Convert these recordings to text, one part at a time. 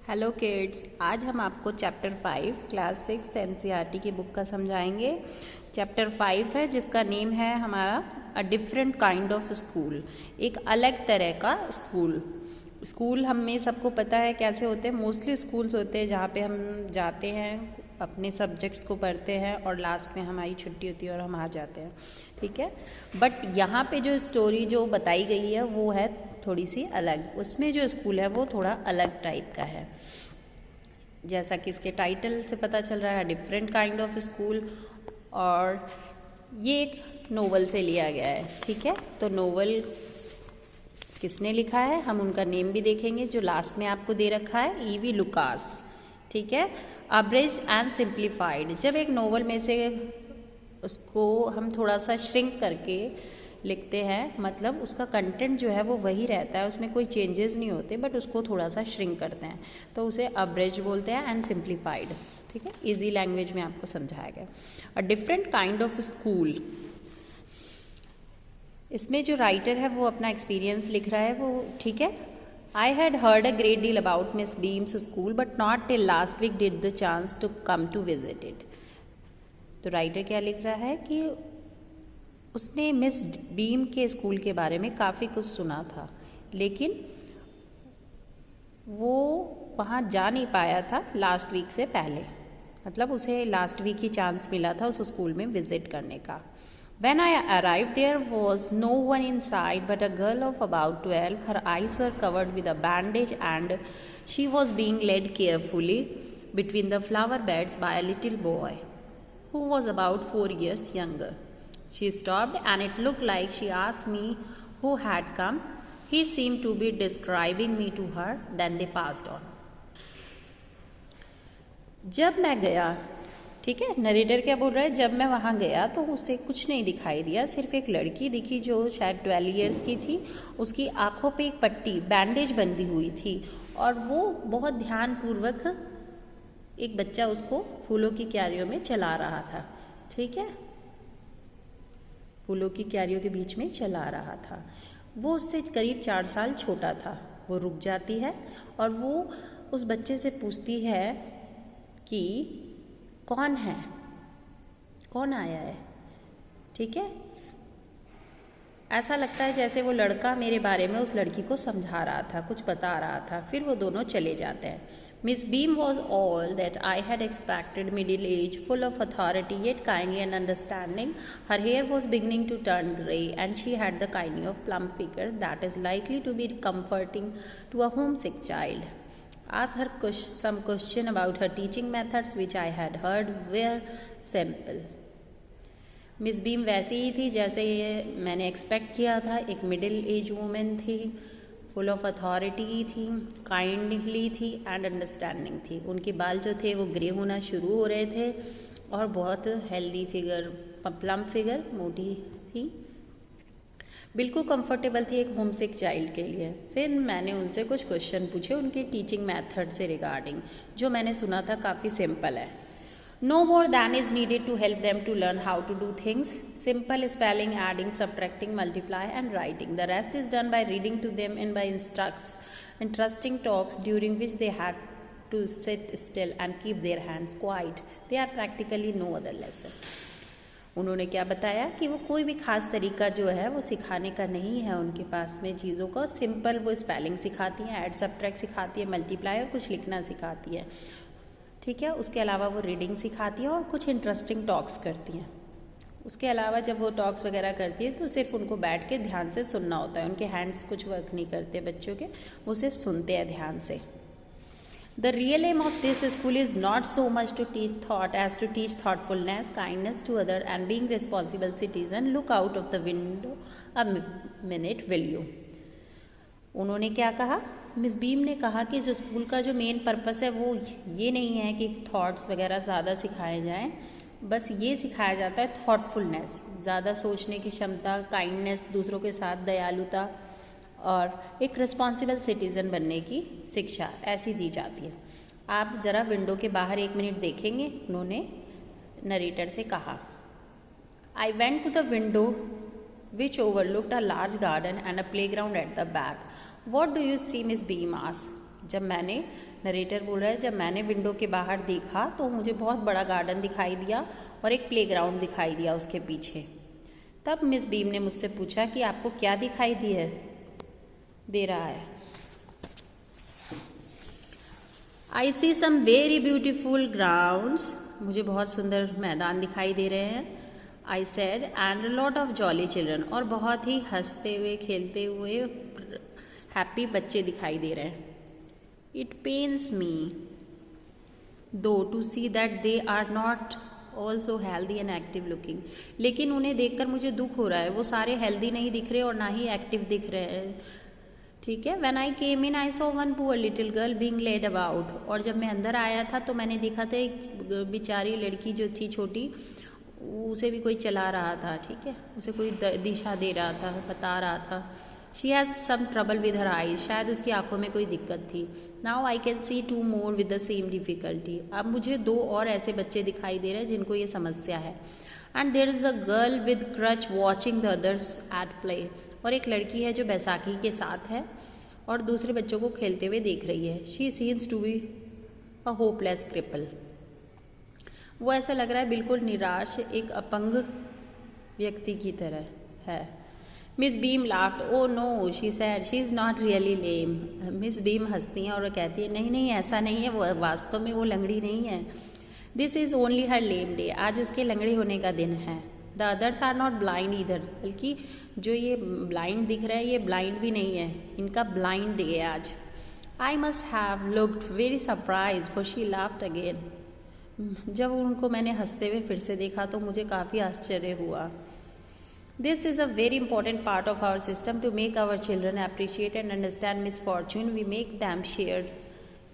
Hello kids, आज हम आपको चैप्टर 5 क्लास 6 एनसीईआरटी की बुक का समझाएंगे। चैप्टर 5 है जिसका नेम है हमारा a different kind of school, एक अलग तरह का स्कूल हमें सबको पता है कैसे होते हैं। मोस्टली स्कूल्स होते हैं जहाँ पे हम जाते हैं, अपने सब्जेक्ट्स को पढ़ते हैं और लास्ट में हमारी छुट्टी होती है और हम आ जाते हैं, ठीक है। बट यहाँ पे जो स्टोरी जो बताई गई है वो है थोड़ी सी अलग। उसमें जो स्कूल है वो थोड़ा अलग टाइप का है, जैसा कि इसके टाइटल से पता चल रहा है, डिफरेंट काइंड ऑफ स्कूल। और ये एक नोवेल से लिया गया है, ठीक है। तो नोवेल किसने लिखा है हम उनका नेम भी देखेंगे, जो लास्ट में आपको दे रखा है, ईवी लुकास, ठीक है। अब्रेज्ड एंड सिंप्लीफाइड। जब एक नोवेल में से उसको हम थोड़ा सा श्रिंक करके लिखते हैं, मतलब उसका कंटेंट जो है वो वही रहता है, उसमें कोई चेंजेस नहीं होते, बट उसको थोड़ा सा श्रिंक करते हैं, तो उसे अब्रेज बोलते हैं एंड सिंप्लीफाइड, ठीक है। इजी लैंग्वेज में आपको समझाया गया। A different kind of school, इसमें जो राइटर है वो अपना एक्सपीरियंस लिख रहा है, वो ठीक है। I had heard a great deal about Miss Beam's school but not till last week did the chance to come to visit it. तो राइटर क्या लिख रहा है कि उसने मिस बीम के स्कूल के बारे में काफ़ी कुछ सुना था, लेकिन वो वहाँ जा नहीं पाया था लास्ट वीक से पहले, मतलब उसे लास्ट वीक ही चांस मिला था उस स्कूल में विजिट करने का। When I arrived, there was no one inside but a girl of about 12. Her eyes were covered with a bandage and she was being led carefully between the flower beds by a little boy who was about 4 years younger. She stopped and it looked like she asked me who had come. He seemed to be describing me to her. Then they passed on. जब मैं गया, ठीक है, narrator क्या बोल रहा है, जब मैं वहाँ गया तो उसे कुछ नहीं दिखाई दिया, सिर्फ एक लड़की दिखी जो शायद 12 ईयर्स की थी। उसकी आंखों पे एक पट्टी बैंडेज बंधी हुई थी और वो बहुत ध्यानपूर्वक एक बच्चा उसको फूलों की क्यारियों में चला रहा था, ठीक है, फूलों की क्यारियों के बीच में चला रहा था। वो उससे करीब 4 साल छोटा था। वो रुक जाती है और वो उस बच्चे से पूछती है कि कौन है, कौन आया है, ठीक है। ऐसा लगता है जैसे वो लड़का मेरे बारे में उस लड़की को समझा रहा था, कुछ बता रहा था। फिर वो दोनों चले जाते हैं। Miss Beam was all that I had expected, middle age, full of authority yet kindly and understanding. Her hair was beginning to turn grey and she had the kind of plump figure that is likely to be comforting to a homesick child. Asked her some question about her teaching methods which I had heard were simple. Miss beam वैसी ही थी जैसे ये मैंने expect किया था। एक middle age women थी, full of authority थी, काइंडली थी एंड अंडरस्टैंडिंग थी। उनके बाल जो थे वो ग्रे होना शुरू हो रहे थे और बहुत हेल्दी फिगर, प्लम फिगर, मोटी थी, बिल्कुल कंफर्टेबल थी एक होमसिक चाइल्ड के लिए। फिर मैंने उनसे कुछ क्वेश्चन पूछे उनके टीचिंग मेथड से रिगार्डिंग, जो मैंने सुना था काफ़ी सिंपल है। No more than is needed to help them to learn how to do things, simple spelling, adding, subtracting, multiply and writing. The rest is done by reading to them in by interesting talks during which they had to sit still and keep their hands quiet. They are practically no other lesson. उन्होंने क्या बताया कि वो कोई भी खास तरीका जो है वो सिखाने का नहीं है उनके पास में चीज़ों का। सिंपल वो स्पेलिंग सिखाती हैं, ऐड सब्ट्रैक्ट सिखाती है, मल्टीप्लाई और कुछ लिखना सिखाती है, ठीक है। उसके अलावा वो रीडिंग सिखाती है और कुछ इंटरेस्टिंग टॉक्स करती हैं। उसके अलावा जब वो टॉक्स वगैरह करती है तो सिर्फ उनको बैठ के ध्यान से सुनना होता है। उनके हैंड्स कुछ वर्क नहीं करते बच्चों के, वो सिर्फ सुनते हैं ध्यान से. The real aim of this school is not so much to teach thought as to teach thoughtfulness, kindness to other and being responsible citizen. Look out of the window a minute, will you? उन्होंने क्या कहा, miss beam ने कहा कि इस school का जो main purpose है वो ये नहीं है कि थॉट्स वगैरह ज़्यादा सिखाए जाएं, बस ये सिखाया जाता है थॉटफुलनेस, ज़्यादा सोचने की क्षमता, काइंडनेस, दूसरों के साथ दयालुता और एक रिस्पॉन्सिबल सिटीज़न बनने की शिक्षा ऐसी दी जाती है. आप ज़रा विंडो के बाहर 1 मिनट देखेंगे, उन्होंने नरेटर से कहा. I went to the window which overlooked a large garden and a playground at the back. What do you see, Miss Beam asked. जब मैंने नरेटर बोल रहा है, जब मैंने विंडो के बाहर देखा तो मुझे बहुत बड़ा गार्डन दिखाई दिया और एक प्लेग्राउंड दिखाई दिया उसके पीछे। तब मिस बीम ने मुझसे पूछा कि आपको क्या दिखाई दे रहा है। आई सी सम वेरी ब्यूटिफुल ग्राउंड्स, मुझे बहुत सुंदर मैदान दिखाई दे रहे हैं। I said and a lot of jolly children, और बहुत ही हंसते हुए खेलते हुए हैप्पी बच्चे दिखाई दे रहे हैं। It pains me to to see that they are not also healthy and active looking, लेकिन उन्हें देखकर मुझे दुख हो रहा है, वो सारे हेल्दी नहीं दिख रहे और ना ही एक्टिव दिख रहे हैं। ठीक है। When I came in I saw one poor little girl being led about, और जब मैं अंदर आया था तो मैंने देखा था एक बेचारी लड़की जो थी छोटी, उसे भी कोई चला रहा था। ठीक है, उसे कोई दिशा दे रहा था, बता रहा था। She has some trouble with her eyes, शायद उसकी आंखों में कोई दिक्कत थी। Now I can see 2 more with the same difficulty, अब मुझे 2 और ऐसे बच्चे दिखाई दे रहे हैं जिनको ये समस्या है। And there is a girl with crutch watching the others at play, और एक लड़की है जो बैसाखी के साथ है और दूसरे बच्चों को खेलते हुए देख रही है। She seems to be a hopeless cripple, वो ऐसा लग रहा है बिल्कुल निराश, एक अपंग व्यक्ति की तरह है। Miss Beam laughed, oh no she said, she is not really lame. Miss Beam हंसती हैं और कहती है, नहीं नहीं ऐसा नहीं है, वो वास्तव में वो लंगड़ी नहीं है। This is only her lame day, आज उसके लंगड़े होने का दिन है। The others are not blind either, बल्कि जो ये ब्लाइंड दिख रहे हैं ये ब्लाइंड भी नहीं है, इनका ब्लाइंड डे है आज। I must have looked very surprise for she laughed again, जब उनको मैंने हंसते हुए फिर से देखा तो मुझे काफ़ी आश्चर्य हुआ। This is a very important part of our system to make our children appreciate and understand misfortune, we make them share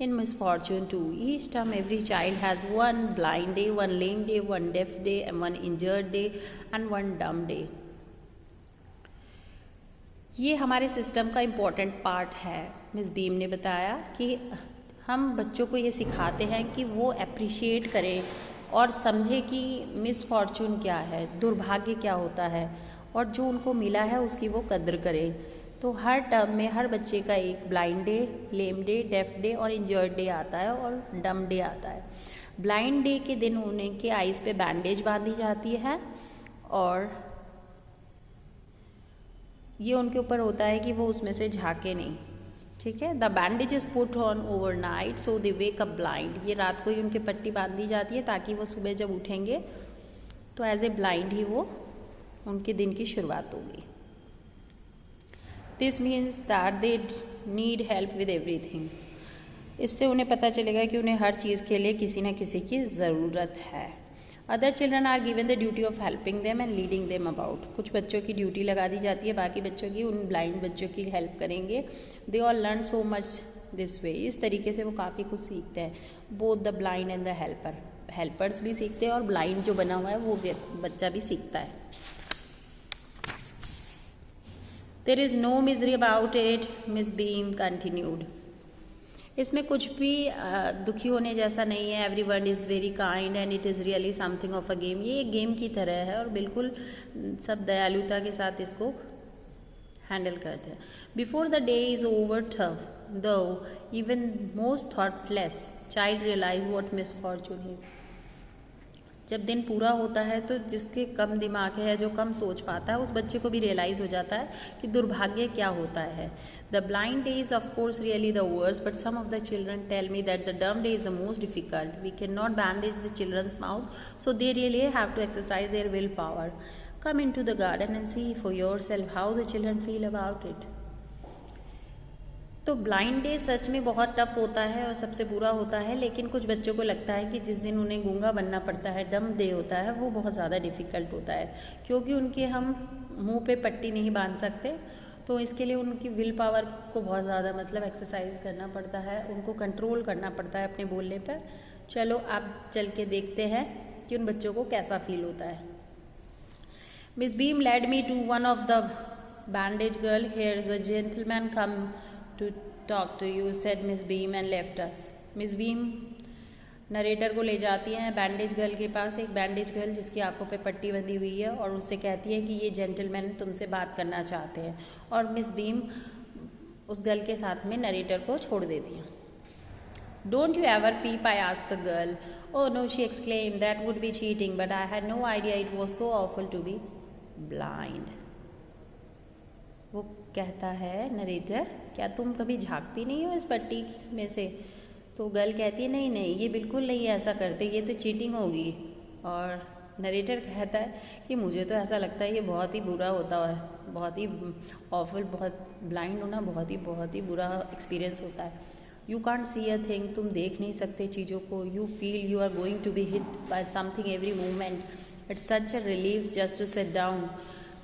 in misfortune too. Each term every child has one blind day, one lame day, one deaf day, and one injured day, and one dumb day. ये हमारे system का important part है। Miss beam ने बताया कि हम बच्चों को ये सिखाते हैं कि वो अप्रिशिएट करें और समझे कि मिसफॉर्चून क्या है, दुर्भाग्य क्या होता है, और जो उनको मिला है उसकी वो कद्र करें। तो हर टर्म में हर बच्चे का एक ब्लाइंड डे, लेम डे, डेफ डे और इंजर्ड डे आता है और डम डे आता है। ब्लाइंड डे के दिन उनके आइज़ पे बैंडेज बांधी जाती है और ये उनके ऊपर होता है कि वो उसमें से झाँके नहीं। ठीक है। The bandage is put on over night so they wake up blind, ये रात को ही उनके पट्टी बांध दी जाती है ताकि वो सुबह जब उठेंगे तो एज ए ब्लाइंड ही वो उनके दिन की शुरुआत होगी। This means that they need help with everything, इससे उन्हें पता चलेगा कि उन्हें हर चीज़ के लिए किसी न किसी की ज़रूरत है। Other children are given the duty of helping them and leading them about, कुछ बच्चों की ड्यूटी लगा दी जाती है, बाकी बच्चों की, उन ब्लाइंड बच्चों की हेल्प करेंगे। They all learn so much this way, इस तरीके से वो काफ़ी कुछ सीखते हैं। Both the blind and the helper, helpers भी सीखते हैं और ब्लाइंड जो बना हुआ है वो बच्चा भी सीखता है। There is no misery about it, Miss Beam continued. इसमें कुछ भी दुखी होने जैसा नहीं है। Everyone is very kind and it is really something of a game. ये एक गेम की तरह है और बिल्कुल सब दयालुता के साथ इसको हैंडल करते हैं। Before the day is over tough, though even most thoughtless child realize what misfortune is. जब दिन पूरा होता है तो जिसके कम दिमाग है, जो कम सोच पाता है, उस बच्चे को भी रियलाइज़ हो जाता है कि दुर्भाग्य क्या होता है। The blind day is of course really the worst, but some of the children tell me that the dumb day is the most difficult. We can not bandage the children's mouth, so they really have to exercise their will power. Come into the garden and see for yourself how the children feel about it. तो blind day सच में बहुत tough होता है और सबसे बुरा होता है, लेकिन कुछ बच्चों को लगता है कि जिस दिन उन्हें गूंगा बनना पड़ता है, डम डे होता है, वो बहुत ज़्यादा डिफ़िकल्ट होता है, क्योंकि उनके हम मुंह पे पट्टी नहीं बांध सकते। तो इसके लिए उनकी विल पावर को बहुत ज़्यादा मतलब एक्सरसाइज करना पड़ता है, उनको कंट्रोल करना पड़ता है अपने बोलने पर। चलो आप चल के देखते हैं कि उन बच्चों को कैसा फील होता है। Miss Beam led me to one of the bandage girl. Here's a gentleman come to talk to you, said Miss Beam and left us. Miss Beam narrator को ले जाती हैं बैंडेज गर्ल के पास, एक बैंडेज गर्ल जिसकी आंखों पे पट्टी बंधी हुई है, और उससे कहती है कि ये जेंटलमैन तुमसे बात करना चाहते हैं, और मिस बीम उस गर्ल के साथ में नरेटर को छोड़ देती हैं। Don't you ever peep? I asked the girl. Oh no, she exclaimed. That would be cheating, but I had no idea it was so awful to be blind. वो कहता है नरेटर, क्या तुम कभी झांकती नहीं हो इस पट्टी में से? तो गर्ल कहती है नहीं नहीं, ये बिल्कुल नहीं ऐसा करते, ये तो चीटिंग होगी। और नरेटर कहता है कि मुझे तो ऐसा लगता है ये बहुत ही बुरा होता है, बहुत ही ऑफुल, बहुत ब्लाइंड होना बहुत ही बुरा एक्सपीरियंस होता है। You can't see a thing, तुम देख नहीं सकते चीज़ों को। You feel you are going to be hit by something every moment. It's such a relief just to sit down.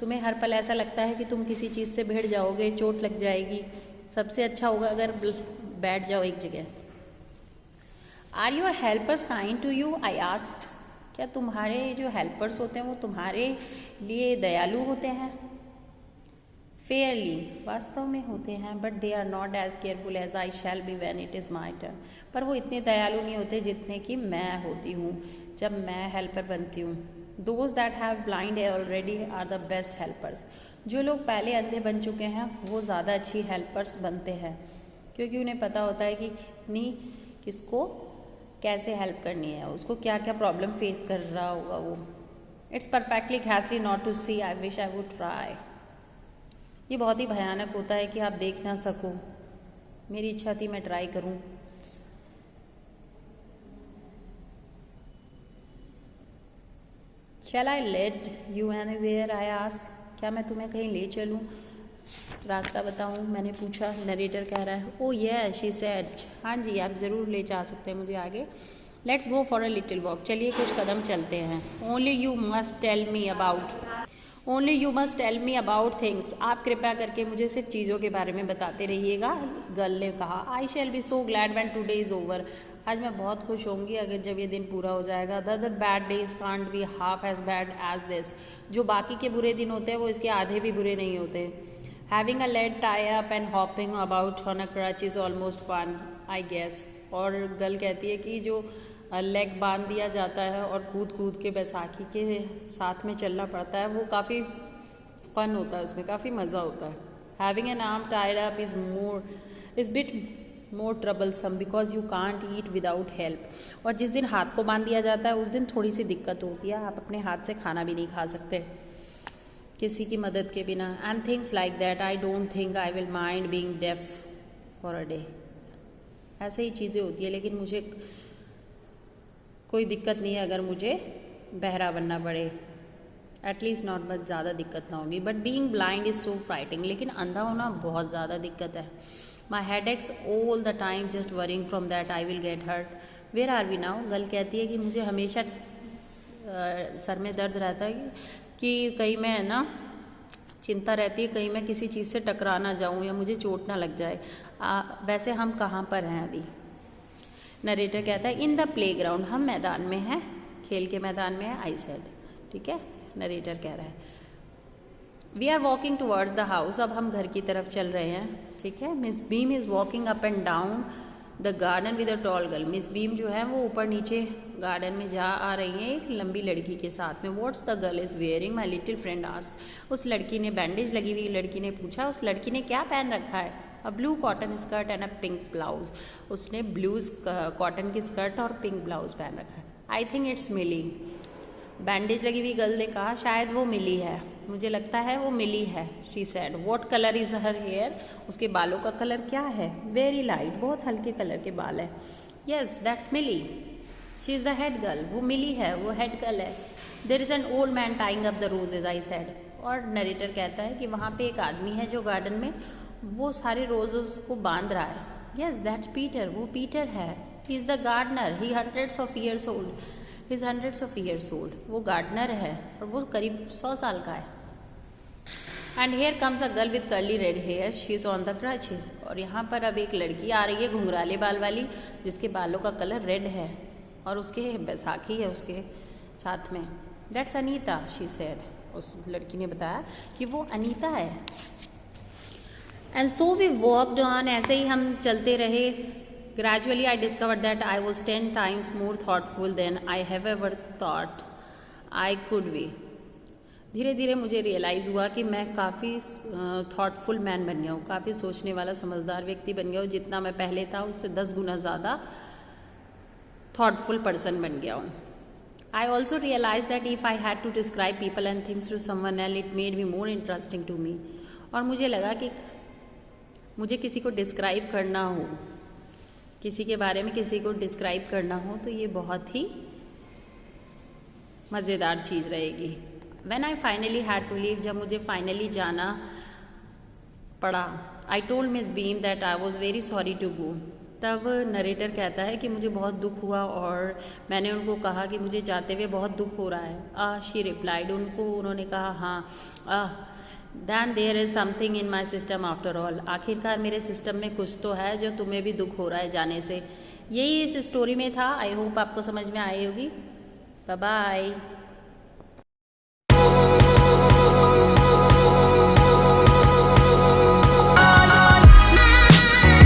तुम्हें हर पल ऐसा लगता है कि तुम किसी चीज़ से भिड़ जाओगे, चोट लग जाएगी। सबसे अच्छा होगा अगर बैठ जाओ एक जगह। Are your helpers kind to you? I asked. क्या तुम्हारे जो हेल्पर्स होते हैं वो तुम्हारे लिए दयालु होते हैं? फेयरली, वास्तव में होते हैं, but they are not as careful as I shall be when it is my turn. पर वो इतने दयालु नहीं होते जितने कि मैं होती हूँ जब मैं हेल्पर बनती हूँ। Those that have blind already are the best helpers. जो लोग पहले अंधे बन चुके हैं वो ज़्यादा अच्छी हेल्पर्स बनते हैं, क्योंकि उन्हें पता होता है कि किसको कैसे हेल्प करनी है, उसको क्या क्या प्रॉब्लम फेस कर रहा होगा वो। इट्स परफेक्टली घैसली not to see, I wish I would try. ये बहुत ही भयानक होता है कि आप देख ना सको। मेरी इच्छा थी मैं ट्राई करूं। Shall I let you anywhere? I ask. क्या मैं तुम्हें कहीं ले चलूं, रास्ता बताऊं? मैंने पूछा। नरेटर कह रहा है ओ ये शी सेड। हाँ जी, आप ज़रूर ले जा सकते हैं मुझे आगे। Let's go for a little walk. चलिए कुछ कदम चलते हैं। Only you must tell me about things. आप कृपया करके मुझे सिर्फ चीज़ों के बारे में बताते रहिएगा, गर्ल ने कहा। I shall be so glad when today is over. आज मैं बहुत खुश होंगी अगर जब ये दिन पूरा हो जाएगा। The other bad days can't be half as bad as this. जो बाकी के बुरे दिन होते हैं वो इसके आधे भी बुरे नहीं होते। Having a leg tie up and hopping about on a crutch is almost fun, I guess. और गर्ल कहती है कि जो लेग बांध दिया जाता है और कूद कूद के बैसाखी के साथ में चलना पड़ता है वो काफ़ी फन होता है, उसमें काफ़ी मज़ा होता है। Having an arm tied up is bit more troublesome because you can't eat without help. और जिस दिन हाथ को बांध दिया जाता है उस दिन थोड़ी सी दिक्कत होती है, आप अपने हाथ से खाना भी नहीं खा सकते किसी की मदद के बिना। And things like that. I don't think I will mind being deaf for a day. ऐसे ही चीज़ें होती है, लेकिन मुझे कोई दिक्कत नहीं है अगर मुझे बहरा बनना पड़े। एटलीस्ट नॉट, बट ज़्यादा दिक्कत ना होगी। But being blind is so frightening. लेकिन अंधा होना बहुत ज़्यादा दिक्कत है। My head aches all the time just worrying from that I will get hurt. Where are we now? Girl कहती है कि मुझे हमेशा सर में दर्द रहता है कि कहीं मैं ना चिंता रहती है कहीं मैं किसी चीज़ से टकरा ना जाऊँ या मुझे चोट ना लग जाए। वैसे हम कहाँ पर हैं अभी? नरेटर कहता है इन द प्लेग्राउंड। हम मैदान में हैं, खेल के मैदान में है, आई सेड। ठीक है, नरेटर कह रहा है। We are walking towards the house. अब हम घर की तरफ चल रहे हैं। ठीक है। Miss beam is walking up and down the garden with a tall girl. Miss beam जो है वो ऊपर नीचे गार्डन में जा आ रही है एक लंबी लड़की के साथ में। What's the girl is wearing? My little friend asked. उस लड़की ने, बैंडेज लगी हुई लड़की ने पूछा, उस लड़की ने क्या पहन रखा है? A blue cotton skirt and a pink blouse. उसने ब्लू कॉटन की स्कर्ट और पिंक ब्लाउज पहन रखा है। I think it's Millie. Bandage लगी हुई गर्ल ने कहा शायद वो मिली है, मुझे लगता है वो मिली है। She said. What colour is her hair? उसके बालों का कलर क्या है? वेरी लाइट, बहुत हल्के कलर के बाल है। Yes that's Millie. She is the head girl. वो मिली है, वो हेड गर्ल है। There is an old man tying up the roses, I said. और नरेटर कहता है कि वहाँ पे एक आदमी है जो गार्डन में वो सारे रोजेस को बांध रहा है। Yes that's Peter. वो पीटर है। He is the gardener. He hundreds of years old. वो गार्डनर है और वो करीब 100 साल का है। And here comes a girl with curly red hair, she is on the crutches. और यहाँ पर अब एक लड़की आ रही है घुंघराले बाल वाली, जिसके बालों का कलर रेड है और उसके बैसाखी है उसके साथ में। That's Anita, she said. उस लड़की ने बताया कि वो अनीता है। And so we walked on. ऐसे ही हम चलते रहे। Gradually I discovered that I was 10 times more thoughtful than I have ever thought I could be. धीरे धीरे मुझे रियलाइज़ हुआ कि मैं काफ़ी थॉटफुल मैन बन गया हूँ, काफ़ी सोचने वाला समझदार व्यक्ति बन गया हूँ। जितना मैं पहले था उससे 10 गुना ज़्यादा थॉटफुल पर्सन बन गया हूँ। I also realise that if I had to describe people and things to someone else it made me more interesting to me. और मुझे लगा कि मुझे किसी को डिस्क्राइब करना हो, किसी के बारे में किसी को डिस्क्राइब करना हो तो ये बहुत ही मज़ेदार चीज़ रहेगी। When I finally had to leave, जब मुझे फाइनली जाना पड़ा, I told Miss Beam that I was very sorry to go। तब नरेटर कहता है कि मुझे बहुत दुख हुआ और मैंने उनको कहा कि मुझे जाते हुए बहुत दुख हो रहा है। शी रिप्लाइड, उन्होंने कहा हाँ। Then there is something in my system after all। आखिरकार मेरे सिस्टम में कुछ तो है जो तुम्हें भी दुख हो रहा है जाने से। यही इस स्टोरी में था। आई होप आपको समझ में आई होगी। Bye bye.